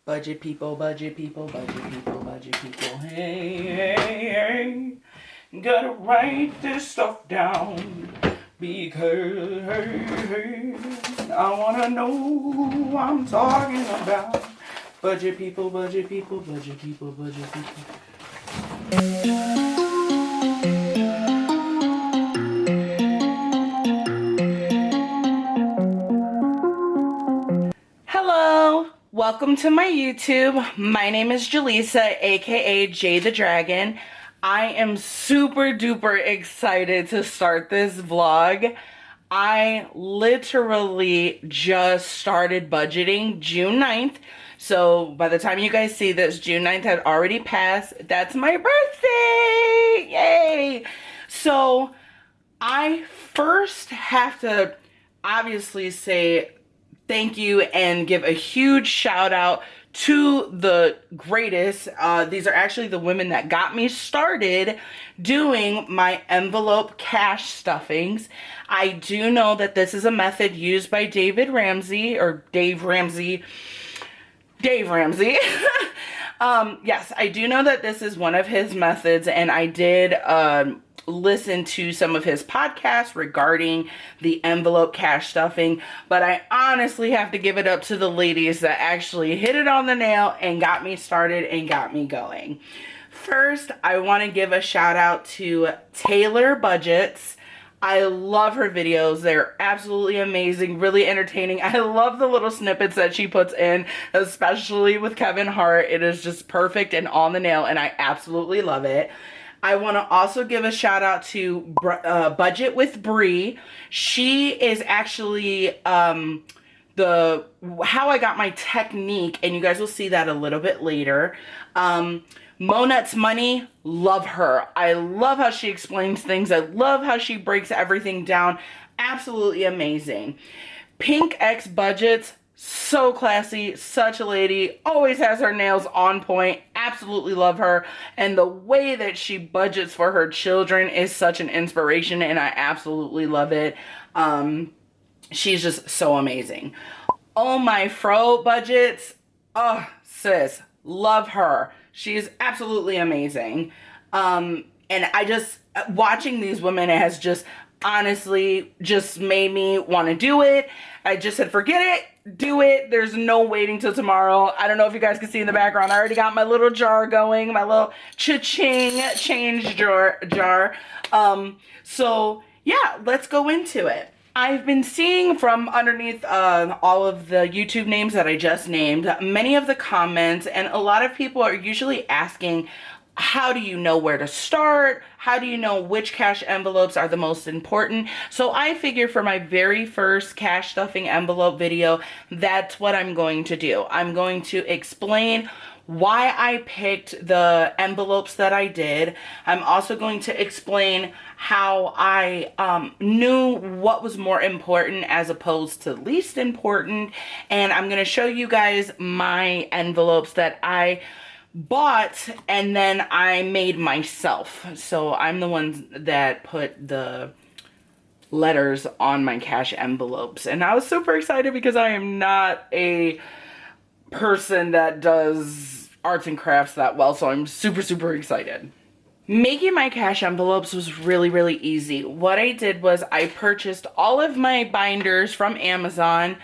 Budget people, budget people, budget people, budget people. Hey, hey, hey. Gotta write this stuff down because I wanna know what I'm talking about. Budget people, budget people, budget people, budget people. Hello, welcome to my YouTube. My name is Jaleesa, aka JTheDragon. I am super duper excited to start this vlog. I literally just started budgeting June 9th. So by the time you guys see this, June 9th had already passed. That's my birthday! Yay! So I first have to obviously say thank you and give a huge shout out to the greatest. These are actually the women that got me started doing my envelope cash stuffings. I do know that this is a method used by Dave Ramsey. Yes, I do know that this is one of his methods, and I did listen to some of his podcasts regarding the envelope cash stuffing, but I honestly have to give it up to the ladies that actually hit it on the nail and got me started and got me going. First, I want to give a shout out to Taylor Budgets. I love her videos. They're absolutely amazing, really entertaining. I love the little snippets that she puts in, especially with Kevin Hart. It is just perfect and on the nail, and I absolutely love it. I want to also give a shout out to Budget with Bree. She is actually how I got my technique, and you guys will see that a little bit later. Monet's Money, love her. I love how she explains things. I love how she breaks everything down. Absolutely amazing. Pink X Budgets, so classy, such a lady, always has her nails on point. Absolutely love her. And the way that she budgets for her children is such an inspiration, and I absolutely love it. She's just so amazing. Oh My Fro Budgets, oh sis, love her. She's absolutely amazing. And I just, watching these women has just honestly just made me want to do it. I just said, forget it, do it. There's no waiting till tomorrow. I don't know if you guys can see in the background, I already got my little jar going, my little cha-ching change jar. So yeah, let's go into it. I've been seeing from underneath all of the YouTube names that I just named, many of the comments, and a lot of people are usually asking, how do you know where to start? How do you know which cash envelopes are the most important? So I figure for my very first cash stuffing envelope video, that's what I'm going to do. I'm going to explain why I picked the envelopes that I did. I'm also going to explain how I knew what was more important as opposed to least important. And I'm going to show you guys my envelopes that I bought and then I made myself. So I'm the one that put the letters on my cash envelopes. And I was super excited because I am not a person that does arts and crafts that well, so I'm super excited. Making my cash envelopes was really easy. What I did was I purchased all of my binders from Amazon,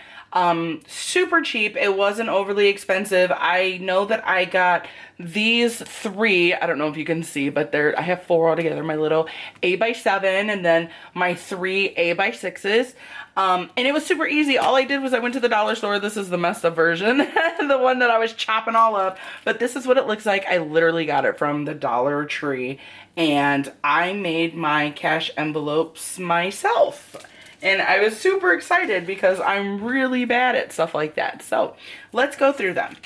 super cheap. It wasn't overly expensive. I know that I got these three, I don't know if you can see, but I have four altogether, my little 8x7 and then my three 8x6s. And it was super easy. All I did was I went to the dollar store. This is the messed up version, the one that I was chopping all up, but this is what it looks like. I literally got it from the Dollar Tree, and I made my cash envelopes myself. And I was super excited because I'm really bad at stuff like that. So let's go through them.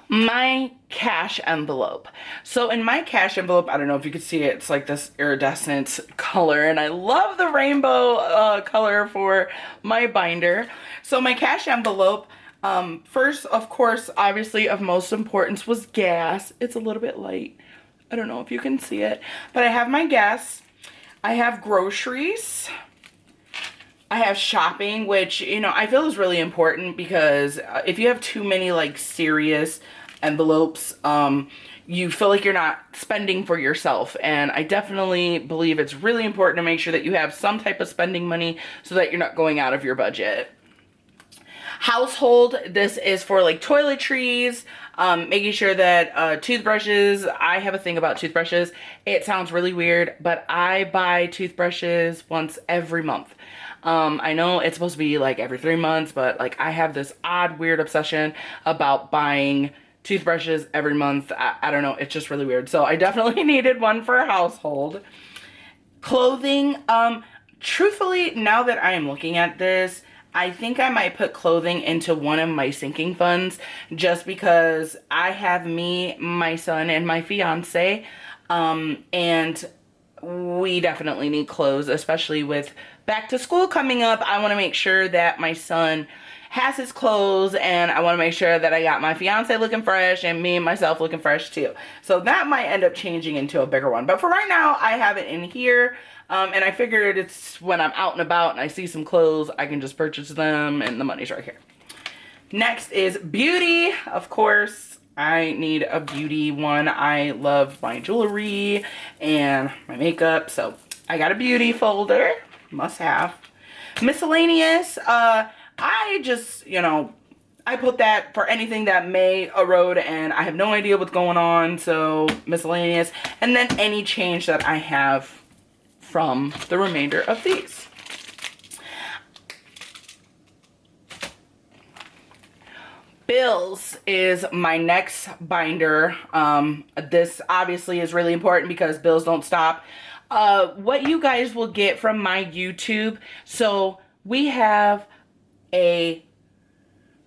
My cash envelope. So in my cash envelope, I don't know if you can see it, it's like this iridescent color, and I love the rainbow color for my binder. So my cash envelope, first, of course, obviously of most importance was gas. It's a little bit light. I don't know if you can see it, but I have my gas. I have groceries. I have shopping, which, you know, I feel is really important because if you have too many like serious envelopes, you feel like you're not spending for yourself. And I definitely believe it's really important to make sure that you have some type of spending money so that you're not going out of your budget. Household, this is for like toiletries, making sure that toothbrushes, I have a thing about toothbrushes. It sounds really weird, but I buy toothbrushes once every month. I know it's supposed to be like every 3 months, but like I have this odd, weird obsession about buying toothbrushes every month. I don't know, it's just really weird. So I definitely needed one for a household. Clothing, truthfully, now that I am looking at this, I think I might put clothing into one of my sinking funds just because I have me, my son, and my fiance, and we definitely need clothes, especially with back to school coming up. I want to make sure that my son has his clothes, and I want to make sure that I got my fiance looking fresh and me and myself looking fresh too. So that might end up changing into a bigger one, but for right now I have it in here. And I figured it's when I'm out and about and I see some clothes, I can just purchase them and the money's right here. Next is beauty. Of course, I need a beauty one. I love my jewelry and my makeup, so I got a beauty folder, must have. Miscellaneous, I just, you know, I put that for anything that may erode and I have no idea what's going on, so miscellaneous. And then any change that I have from the remainder of these. Bills is my next binder. This obviously is really important because bills don't stop. What you guys will get from my YouTube, so we have a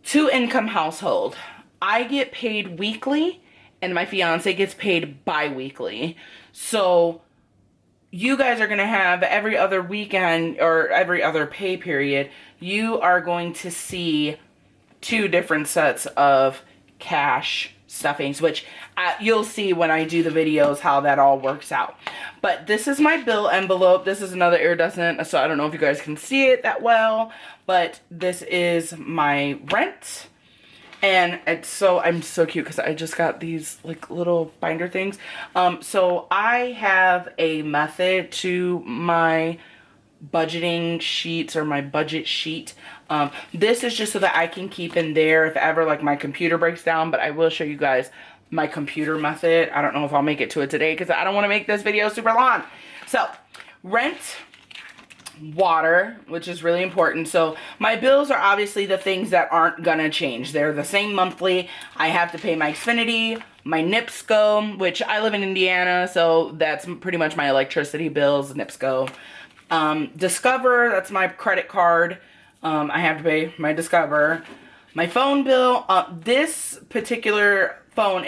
2-income household. I get paid weekly and my fiance gets paid bi-weekly. So you guys are going to have every other weekend or every other pay period, you are going to see 2 different sets of cash stuffings, which you'll see when I do the videos how that all works out. But this is my bill envelope. This is another iridescent, so I don't know if you guys can see it that well, but this is my rent. And I'm so cute because I just got these like little binder things. So I have a method to my budgeting sheets or my budget sheet. This is just so that I can keep in there if ever like my computer breaks down, but I will show you guys my computer method. I don't know if I'll make it to it today because I don't want to make this video super long. So rent, water, which is really important. So my bills are obviously the things that aren't gonna change. They're the same monthly. I have to pay my Xfinity, my NIPSCO, which I live in Indiana, so that's pretty much my electricity bills, NIPSCO. Discover, that's my credit card. I have to pay my Discover. My phone bill, this particular phone,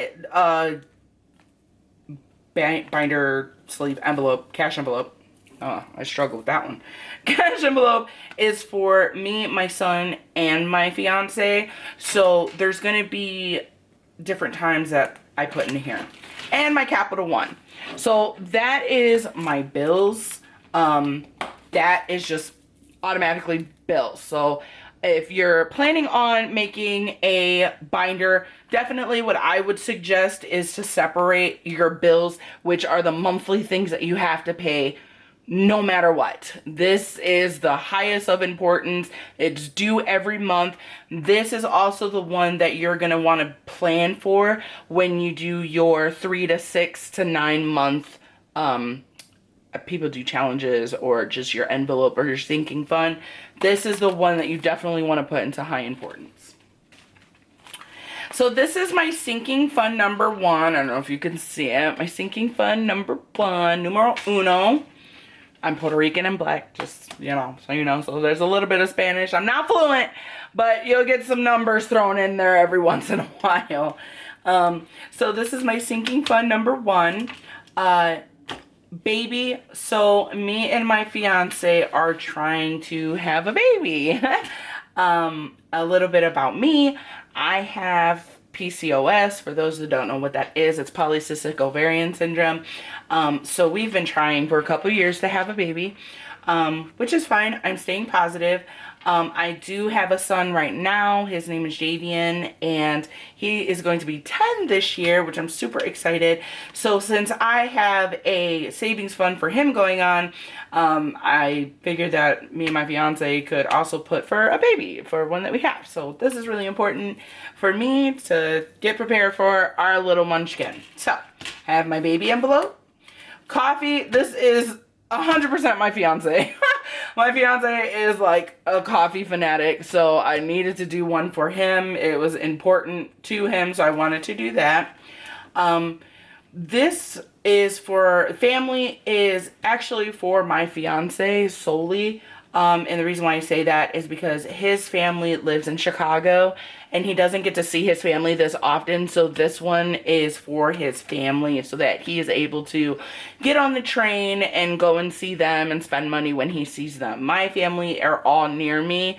binder, sleeve, envelope, cash envelope. I struggle with that one. Cash envelope is for me, my son, and my fiance. So there's going to be different times that I put in here. And my Capital One. So that is my bills. That is just automatically bills. So if you're planning on making a binder, definitely what I would suggest is to separate your bills, which are the monthly things that you have to pay no matter what. This is the highest of importance. It's due every month. This is also the one that you're going to want to plan for when you do your 3 to 6 to 9 month people do challenges or just your envelope or your sinking fund. This is the one that you definitely want to put into high importance. So this is my sinking fund number 1. I don't know if you can see it. My sinking fund number 1, numero uno. I'm Puerto Rican and black, just, you know, so you know. So there's a little bit of Spanish. I'm not fluent, but you'll get some numbers thrown in there every once in a while. So this is my sinking fund number 1. Baby, so me and my fiance are trying to have a baby. A little bit about me. I have PCOS. For those who don't know what that is, it's polycystic ovarian syndrome. So we've been trying for a couple years to have a baby. which is fine. I'm staying positive. I do have a son right now. His name is Javian, and he is going to be 10 this year, which I'm super excited. So since I have a savings fund for him going on, I figured that me and my fiance could also put for a baby, for one that we have. So this is really important for me to get prepared for our little munchkin. So I have my baby envelope. Coffee, this is 100% my fiance. My fiance is like a coffee fanatic, so I needed to do one for him. It was important to him, so I wanted to do that. This is for family, is actually for my fiance solely. And the reason why I say that is because his family lives in Chicago and he doesn't get to see his family this often. So this one is for his family so that he is able to get on the train and go and see them and spend money when he sees them. My family are all near me.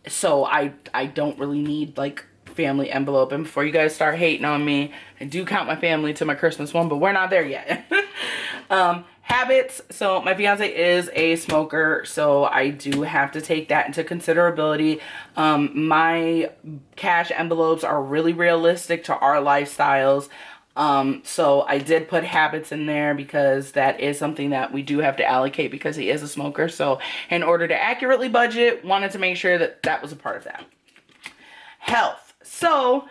So I don't really need like family envelope. And before you guys start hating on me, I do count my family to my Christmas one, but we're not there yet. Habits. So my fiance is a smoker, so I do have to take that into considerability. My cash envelopes are really realistic to our lifestyles. So I did put habits in there because that is something that we do have to allocate because he is a smoker. So in order to accurately budget, wanted to make sure that that was a part of that. Health. So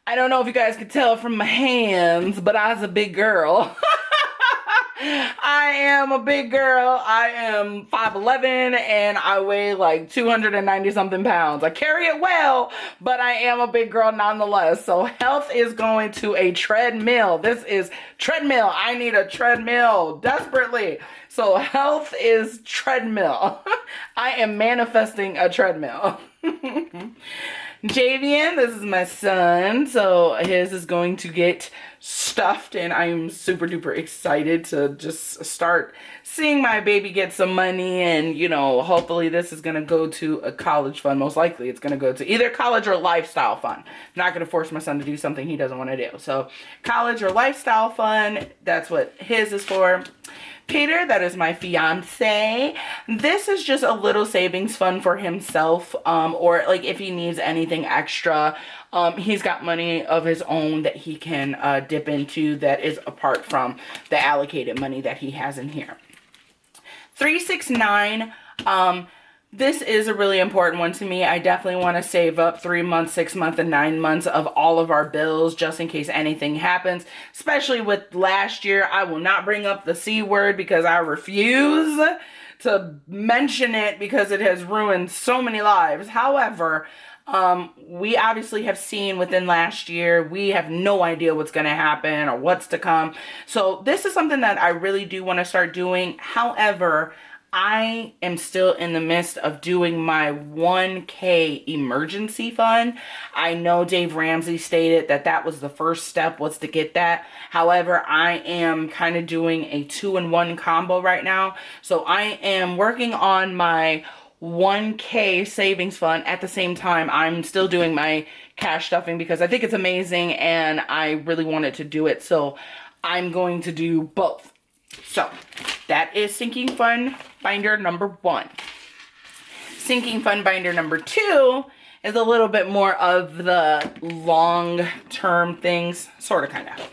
I don't know if you guys could tell from my hands, but I was a big girl. I am a big girl. I am 5'11" and I weigh like 290 something pounds. I carry it well, but I am a big girl nonetheless. So health is going to a treadmill. This is treadmill. I need a treadmill desperately. So health is treadmill. I am manifesting a treadmill. Javian, this is my son, so his is going to get stuffed, and I'm super duper excited to just start seeing my baby get some money, and you know, hopefully this is going to go to a college fund. Most likely it's going to go to either college or lifestyle fund. I'm not going to force my son to do something he doesn't want to do. So college or lifestyle fund, that's what his is for. Peter, that is my fiance. This is just a little savings fund for himself, or like if he needs anything extra. He's got money of his own that he can dip into that is apart from the allocated money that he has in here. 369, this is a really important one to me. I definitely want to save up 3 months, 6 months, and 9 months of all of our bills just in case anything happens. Especially with last year, I will not bring up the C word because I refuse to mention it because it has ruined so many lives. However, we obviously have seen within last year, we have no idea what's going to happen or what's to come. So this is something that I really do want to start doing. However, I am still in the midst of doing my 1K emergency fund. I know Dave Ramsey stated that that was the first step, was to get that. However, I am kind of doing a 2-in-1 combo right now. So I am working on my 1K savings fund. At the same time, I'm still doing my cash stuffing because I think it's amazing and I really wanted to do it. So I'm going to do both. So that is sinking fund binder number 1. Sinking fund binder number 2 is a little bit more of the long-term things, sort of, kind of.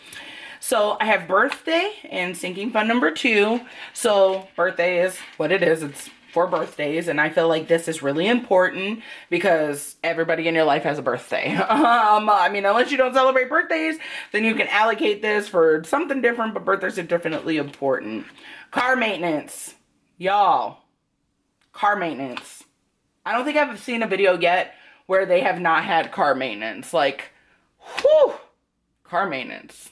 So I have birthday and sinking fund number 2. So birthday is what it is. It's for birthdays, and I feel like this is really important because everybody in your life has a birthday. I mean, unless you don't celebrate birthdays, then you can allocate this for something different, but birthdays are definitely important. Car maintenance. Y'all, car maintenance. I don't think I've seen a video yet where they have not had car maintenance. Like, whew, car maintenance.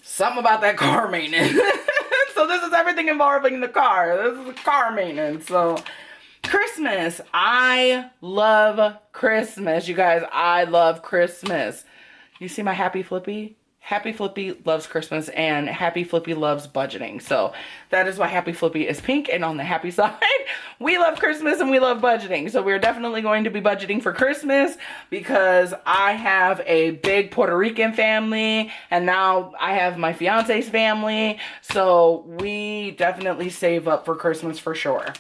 Something about that car maintenance. So this is everything involving the car. This is car maintenance. So Christmas. I love Christmas. You guys, I love Christmas. You see my happy flippy? Happy Flippy loves Christmas and Happy Flippy loves budgeting. So that is why Happy Flippy is pink. And on the happy side, we love Christmas and we love budgeting. So we're definitely going to be budgeting for Christmas because I have a big Puerto Rican family and now I have my fiance's family. So we definitely save up for Christmas for sure.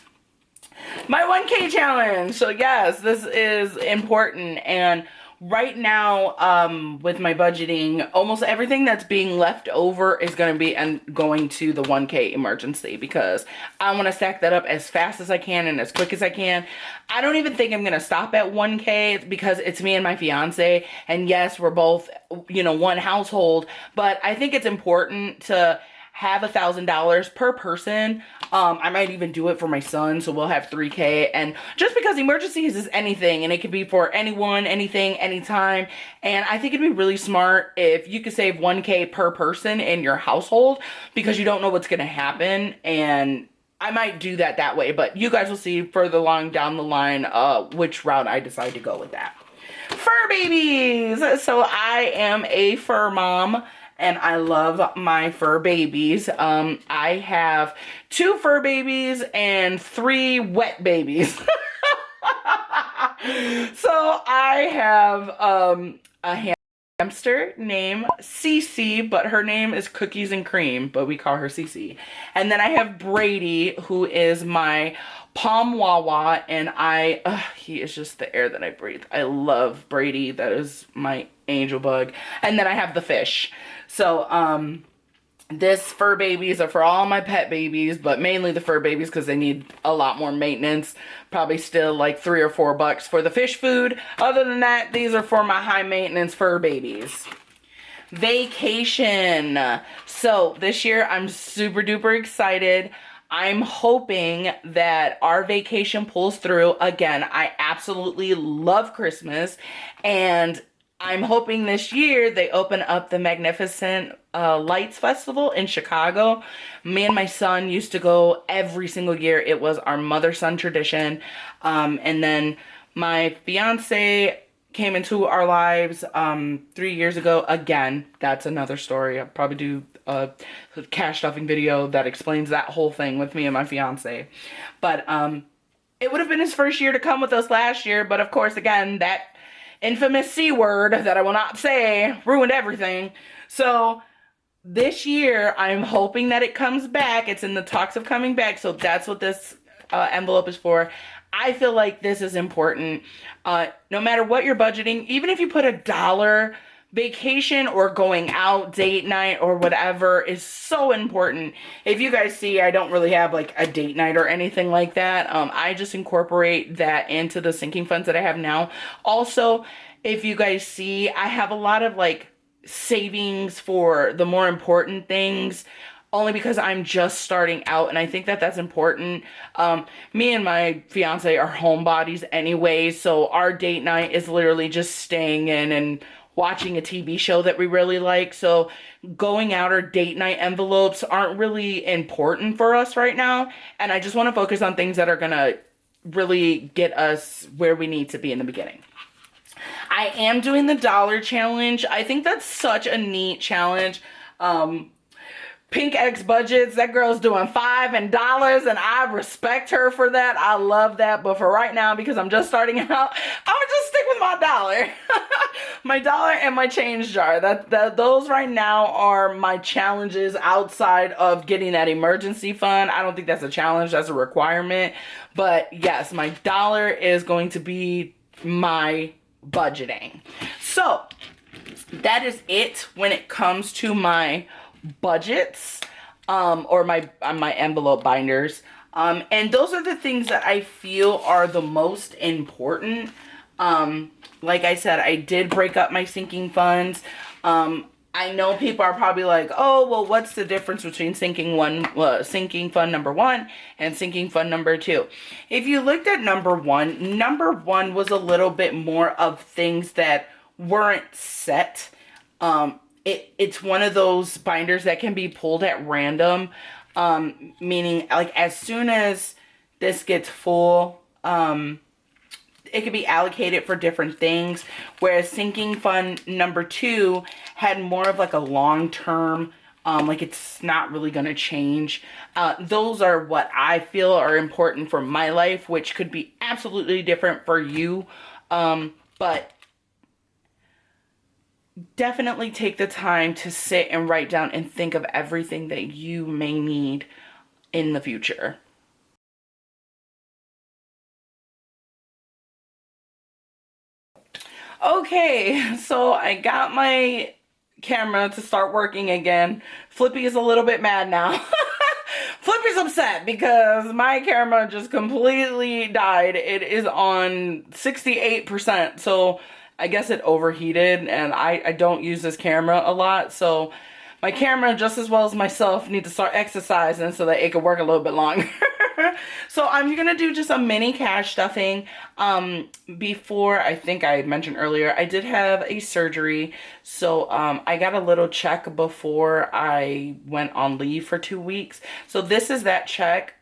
My 1K challenge. So yes, this is important. And right now, with my budgeting, almost everything that's being left over is going to be going to the 1K emergency because I want to stack that up as fast as I can and as quick as I can. I don't even think I'm going to stop at 1K because it's me and my fiance. And yes, we're both, one household, but I think it's important to have $1,000 per person. I might even do it for my son, so we'll have 3K. And just because emergencies is anything, and it could be for anyone, anything, anytime. And I think it'd be really smart if you could save 1K per person in your household because you don't know what's gonna happen. And I might do that way, but you guys will see further along down the line which route I decide to go with that. Fur babies! So I am a fur mom. And I love my fur babies. I have 2 fur babies and 3 wet babies. So I have a hamster named Cece, but her name is Cookies and Cream, but we call her Cece. And then I have Brady, who is my Palm Wawa, and he is just the air that I breathe. I love Brady. That is my angel bug. And then I have the fish. So, this fur babies are for all my pet babies, but mainly the fur babies because they need a lot more maintenance. Probably still like $3 or $4 for the fish food. Other than that, these are for my high maintenance fur babies. Vacation. So this year I'm super duper excited. I'm hoping that our vacation pulls through. Again, I absolutely love Christmas, and I'm hoping this year they open up the Magnificent Lights Festival in Chicago. Me and my son used to go every single year. It was our mother-son tradition. And then my fiance came into our lives 3 years ago. Again, that's another story. I'll probably do a cash stuffing video that explains that whole thing with me and my fiance. But it would have been his first year to come with us last year. But of course, again, that infamous C word that I will not say ruined everything. So this year, I'm hoping that it comes back. It's in the talks of coming back. So that's what this envelope is for. I feel like this is important. No matter what you're budgeting, even if you put $1, vacation or going out, date night or whatever is so important. If you guys see, I don't really have like a date night or anything like that. I just incorporate that into the sinking funds that I have now. Also, if you guys see, I have a lot of like savings for the more important things, only because I'm just starting out, and I think that that's important. Me and my fiance are homebodies anyway, so our date night is literally just staying in and watching a TV show that we really like. So going out or date night envelopes aren't really important for us right now, and I just want to focus on things that are gonna really get us where we need to be in the beginning. I am doing the dollar challenge. I think that's such a neat challenge. Pink X budgets, that girl's doing $5 and dollars, and I respect her for that. I love that. But for right now, because I'm just starting out, I'm gonna just stick with my dollar. My dollar and my change jar. Those right now are my challenges outside of getting that emergency fund. I don't think that's a challenge, that's a requirement. But yes, my dollar is going to be my budgeting. So that is it when it comes to my budgets or my envelope binders, and those are the things that I feel are the most important. Like I said, I did break up my sinking funds. I know people are probably like, oh, well, what's the difference between sinking fund number 1 and sinking fund number 2? If you looked at number one was a little bit more of things that weren't set. It's one of those binders that can be pulled at random, meaning like as soon as this gets full, it could be allocated for different things, whereas sinking fund number 2 had more of like a long-term, like it's not really going to change. Those are what I feel are important for my life, which could be absolutely different for you. But definitely take the time to sit and write down and think of everything that you may need in the future. Okay, so I got my camera to start working again. Flippy is a little bit mad now. Flippy's upset because my camera just completely died. It is on 68%, so I guess it overheated, and I don't use this camera a lot, so my camera, just as well as myself, need to start exercising so that it can work a little bit longer. So I'm gonna do just a mini cash stuffing. Before, I think I mentioned earlier, I did have a surgery, so I got a little check before I went on leave for 2 weeks. So this is that check.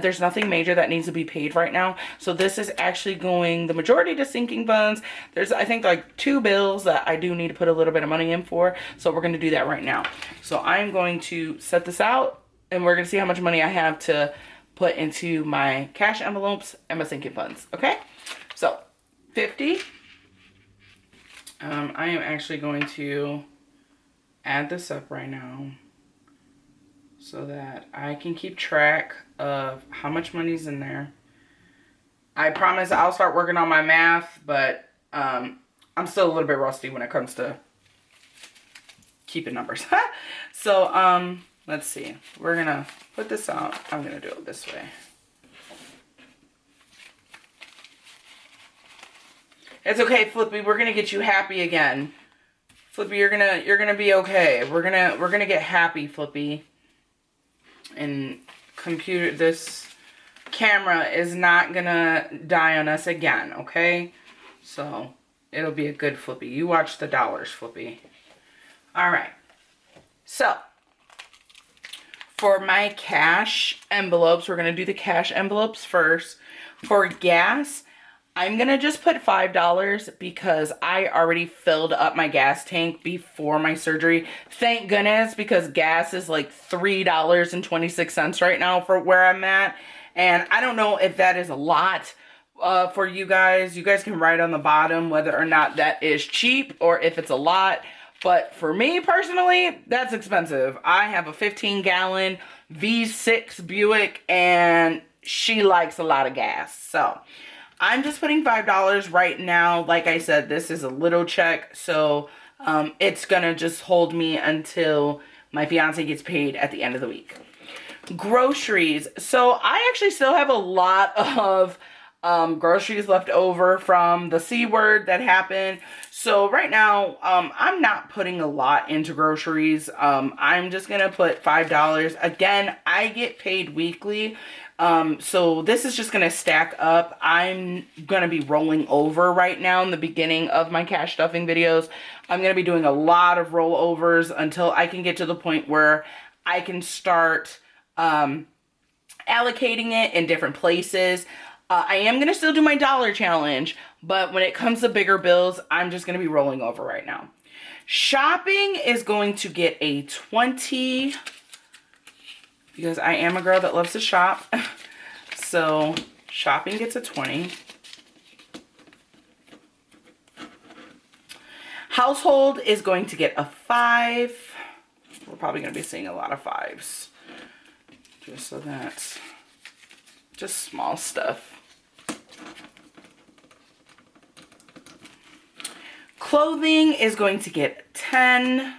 There's nothing major that needs to be paid right now, so this is actually going the majority to sinking funds. There's, I think, like 2 bills that I do need to put a little bit of money in for, so we're gonna do that right now. So I'm going to set this out, and we're gonna see how much money I have to put into my cash envelopes and my sinking funds. Okay, so 50. I am actually going to add this up right now so that I can keep track of how much money's in there. I promise I'll start working on my math, but I'm still a little bit rusty when it comes to keeping numbers. So let's see, we're gonna put this out. I'm gonna do it this way. It's okay, Flippy, we're gonna get you happy again. Flippy, you're gonna be okay. We're gonna get happy, Flippy. And this camera is not gonna die on us again, okay? So it'll be a good Flippy. You watch the dollars, Flippy. All right, so for my cash envelopes, we're going to do the cash envelopes first. For gas, I'm going to just put $5 because I already filled up my gas tank before my surgery. Thank goodness, because gas is like $3.26 right now for where I'm at. And I don't know if that is a lot for you guys. You guys can write on the bottom whether or not that is cheap or if it's a lot. But for me personally, that's expensive. I have a 15-gallon V6 Buick, and she likes a lot of gas. So I'm just putting $5 right now. Like I said, this is a little check, so it's gonna just hold me until my fiance gets paid at the end of the week. Groceries. So I actually still have a lot of groceries left over from the C word that happened. So right now, I'm not putting a lot into groceries. I'm just gonna put $5. Again, I get paid weekly. So this is just gonna stack up. I'm gonna be rolling over right now in the beginning of my cash stuffing videos. I'm gonna be doing a lot of rollovers until I can get to the point where I can start allocating it in different places. I am going to still do my dollar challenge, but when it comes to bigger bills, I'm just going to be rolling over right now. Shopping is going to get a 20 because I am a girl that loves to shop. So shopping gets a 20. Household is going to get a 5. We're probably going to be seeing a lot of 5s. Just so that's just small stuff. Clothing is going to get 10.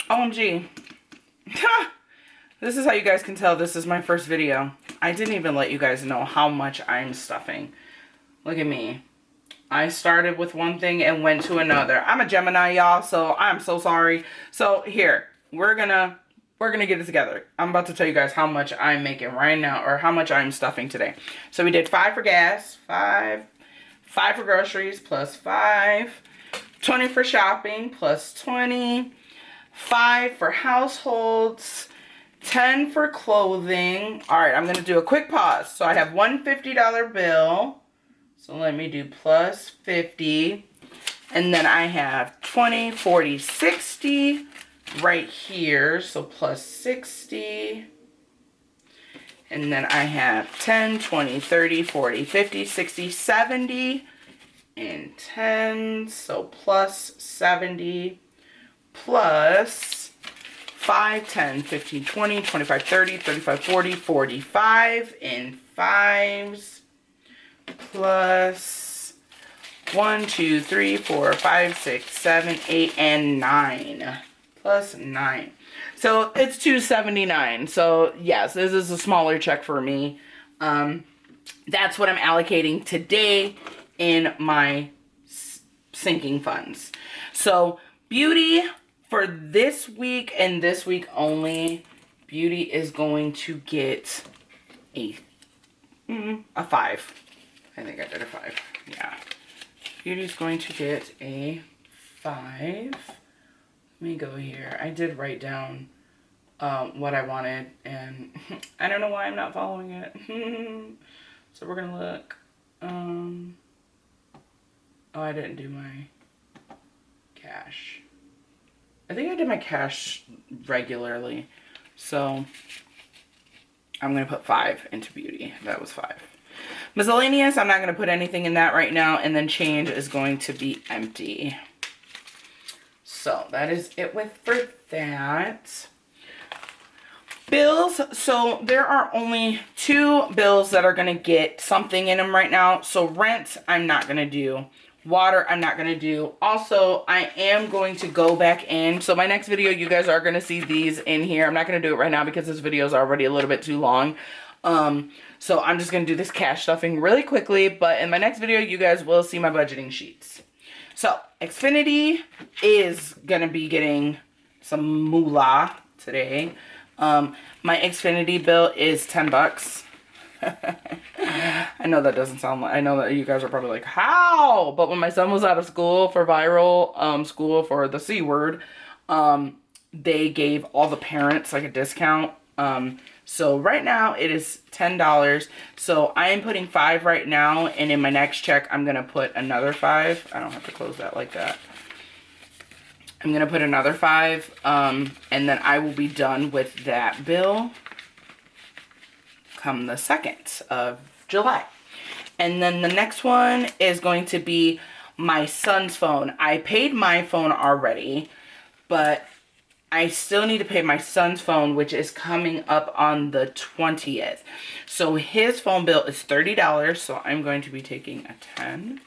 OMG. This is how you guys can tell this is my first video. I didn't even let you guys know how much I'm stuffing. Look at me. I started with one thing and went to another. I'm a Gemini, y'all, so I'm so sorry. So here, we're gonna get it together. I'm about to tell you guys how much I'm making right now, or how much I'm stuffing today. So we did 5 for gas, 5 for groceries, plus 5 20 for shopping plus 20, 5 for households, 10 for clothing. All right, I'm gonna do a quick pause. So I have one $50 bill. So let me do plus 50. And then I have 20, 40, 60 right here. So plus 60. And then I have 10, 20, 30, 40, 50, 60, 70 and 10. So plus 70 plus 5, 10, 15, 20, 25, 30, 35, 40, 45 and 5s plus 1, 2, 3, 4, 5, 6, 7, 8, and 9. Plus 9. So it's $279. So yes, this is a smaller check for me. That's what I'm allocating today in my sinking funds. So beauty for this week and this week only, beauty is going to get a 5. I think I did a 5. Yeah. Beauty's going to get a 5. Let me go here. I did write down what I wanted, and I don't know why I'm not following it. So we're gonna look. Oh, I didn't do my cash. I think I did my cash regularly. So I'm gonna put 5 into beauty. That was 5. Miscellaneous, I'm not gonna put anything in that right now, and then change is going to be empty. So that is it for that. Bills, so there are only 2 bills that are going to get something in them right now. So rent, I'm not going to do. Water, I'm not going to do. Also, I am going to go back in. So my next video, you guys are going to see these in here. I'm not going to do it right now because this video is already a little bit too long. So I'm just going to do this cash stuffing really quickly. But in my next video, you guys will see my budgeting sheets. So, Xfinity is going to be getting some moolah today. My Xfinity bill is $10. I know that doesn't sound like, I know that you guys are probably like, how? But when my son was out of school for viral school for the C word, they gave all the parents like a discount. So right now it is $10. So I am putting 5 right now, and in my next check I'm gonna put another 5. I don't have to close that like that. I'm gonna put another 5, and then I will be done with that bill come the 2nd of July. And then the next one is going to be my son's phone. I paid my phone already, but I still need to pay my son's phone, which is coming up on the 20th. So his phone bill is $30. So I'm going to be taking a 10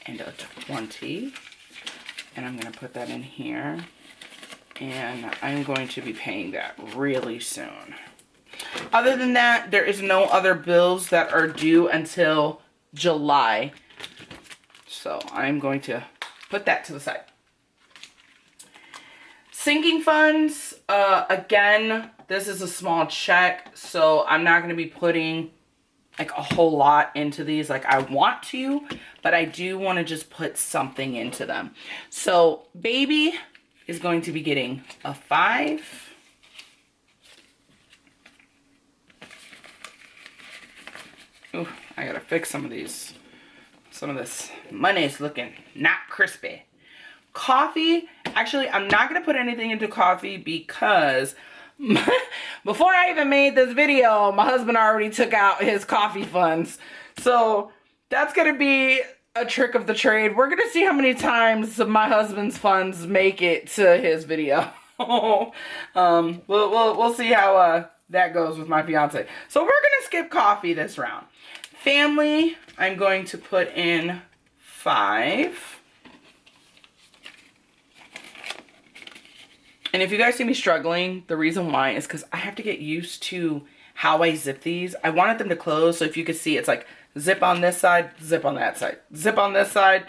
and a 20. And I'm going to put that in here. And I'm going to be paying that really soon. Other than that, there is no other bills that are due until July. So I'm going to put that to the side. Sinking funds, again, this is a small check, so I'm not going to be putting like a whole lot into these like I want to, but I do want to just put something into them. So baby is going to be getting a 5. Ooh, I gotta fix some of these. Some of this money is looking not crispy. Coffee, actually, I'm not going to put anything into coffee because before I even made this video, my husband already took out his coffee funds. So that's going to be a trick of the trade. We're going to see how many times my husband's funds make it to his video. We'll see how that goes with my fiance. So we're going to skip coffee this round. Family, I'm going to put in 5. And if you guys see me struggling, the reason why is because I have to get used to how I zip these. I wanted them to close, so if you could see, it's like zip on this side, zip on that side, zip on this side.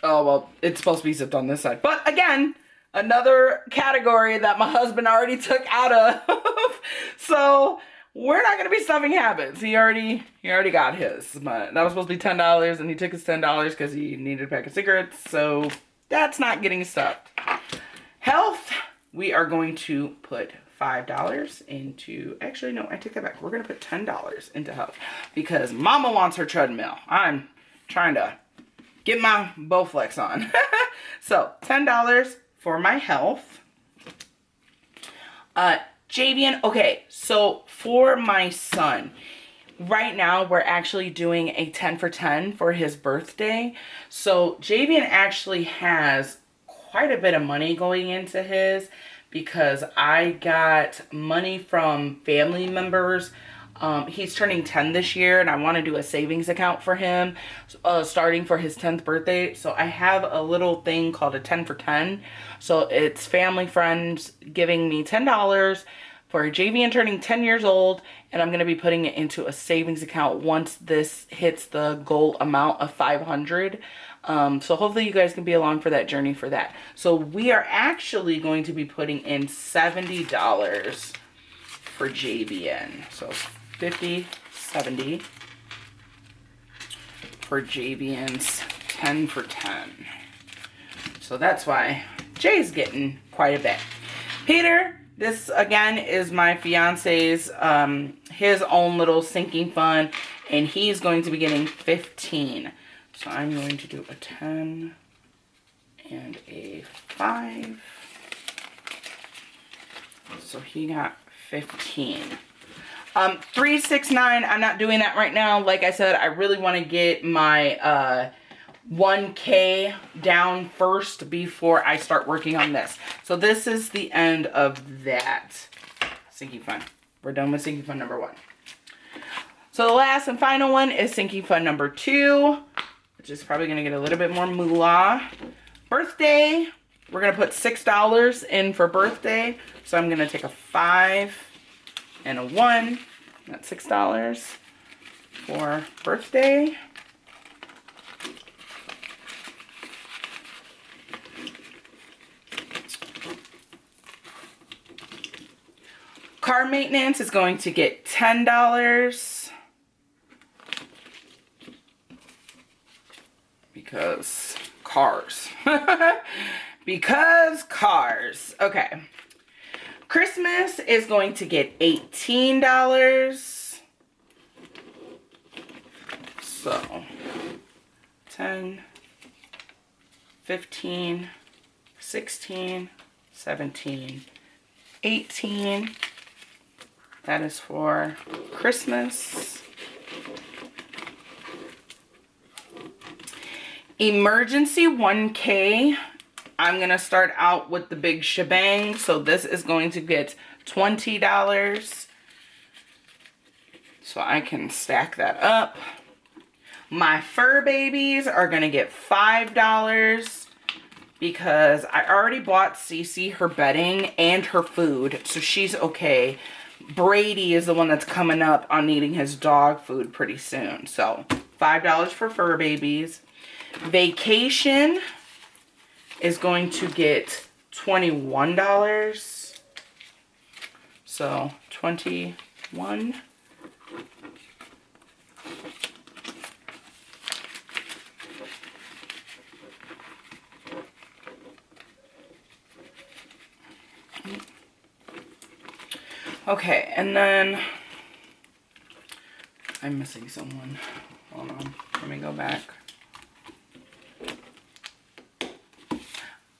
Oh, well, it's supposed to be zipped on this side. But again, another category that my husband already took out of. So we're not gonna be stuffing habits. He already got his, but that was supposed to be $10 and he took his $10 because he needed a pack of cigarettes, so that's not getting stuffed. Health, we are going to put $5 into, actually no, I take that back. We're gonna put $10 into health because mama wants her treadmill. I'm trying to get my Bowflex on. So $10 for my health. Javian, okay, so for my son, right now we're actually doing a 10 for 10 for his birthday. So Javian actually has quite a bit of money going into his because I got money from family members. He's turning 10 this year and I want to do a savings account for him starting for his 10th birthday. So I have a little thing called a 10 for 10. So it's family friends giving me $10 for Javian turning 10 years old, and I'm going to be putting it into a savings account once this hits the goal amount of 500. So hopefully you guys can be along for that journey for that. So we are actually going to be putting in $70 for Javian. So 50, 70 for Javian's 10 for 10. So that's why Jay's getting quite a bit. Peter, this again is my fiance's, his own little sinking fund, and he's going to be getting 15. So I'm going to do a 10 and a 5. So he got 15. 369, I'm not doing that right now. Like I said, I really want to get my 1K down first before I start working on this. So this is the end of that sinking fund. We're done with sinking fund number 1. So the last and final one is sinking fund number 2, which is probably going to get a little bit more moolah. Birthday, we're going to put $6 in for birthday. So I'm going to take a 5 and a 1. That's $6 for birthday. Car maintenance is going to get $10 because cars. Because cars. Okay. Christmas is going to get $18. So 10, 15, 16, 17, 18. That is for Christmas. Emergency 1K. I'm going to start out with the big shebang. So this is going to get $20. So I can stack that up. My fur babies are going to get $5 because I already bought Cece her bedding and her food. So she's okay. Brady is the one that's coming up on needing his dog food pretty soon. So $5 for fur babies. Vacation is going to get $21. So 21. Okay, and then I'm missing someone. Hold on, let me go back.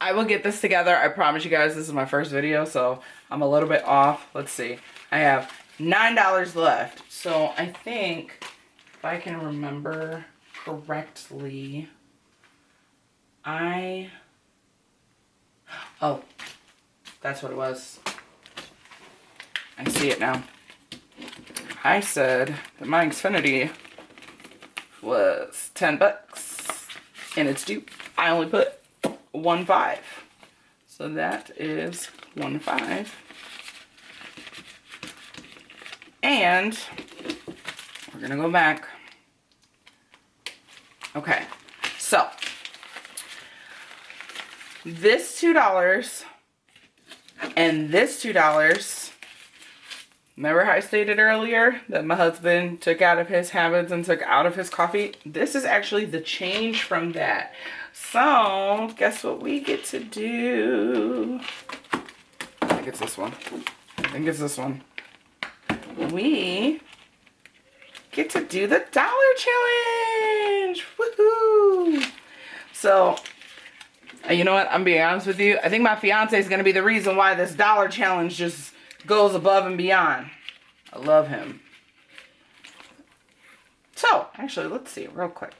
I will get this together. I promise you guys this is my first video, so I'm a little bit off. Let's see. I have $9 left. So I think if I can remember correctly, oh, that's what it was. I see it now. I said that my Xfinity was $10 and it's due. I only put 1.5. So that is 1.5. And we're gonna go back. Okay, so this $2 and this $2 Remember how I stated earlier that my husband took out of his habits and took out of his coffee? This is actually the change from that. So, guess what we get to do? I think it's this one. I think it's this one. We get to do the dollar challenge. Woohoo! So, you know what? I'm being honest with you. I think my fiance is going to be the reason why this dollar challenge just goes above and beyond. I love him. So, actually, let's see real quick.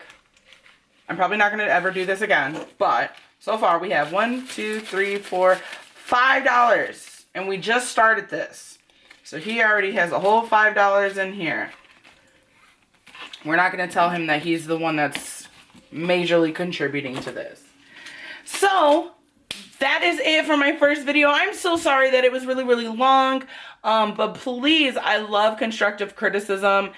I'm probably not going to ever do this again, but so far we have $5, and we just started this. So he already has a whole $5 in here. We're not going to tell him that he's the one that's majorly contributing to this. So, that is it for my first video. I'm so sorry that it was really, really long. But please, I love constructive criticism.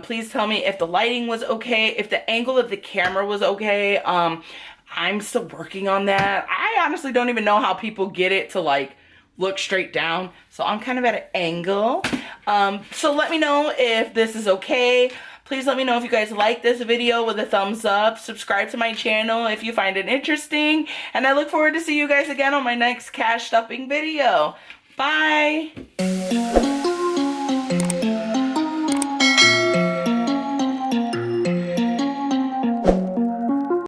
Please tell me if the lighting was okay, if the angle of the camera was okay. I'm still working on that. I honestly don't even know how people get it to like look straight down. So I'm kind of at an angle. So let me know if this is okay. Please let me know if you guys like this video with a thumbs up. Subscribe to my channel if you find it interesting. And I look forward to see you guys again on my next cash stuffing video. Bye.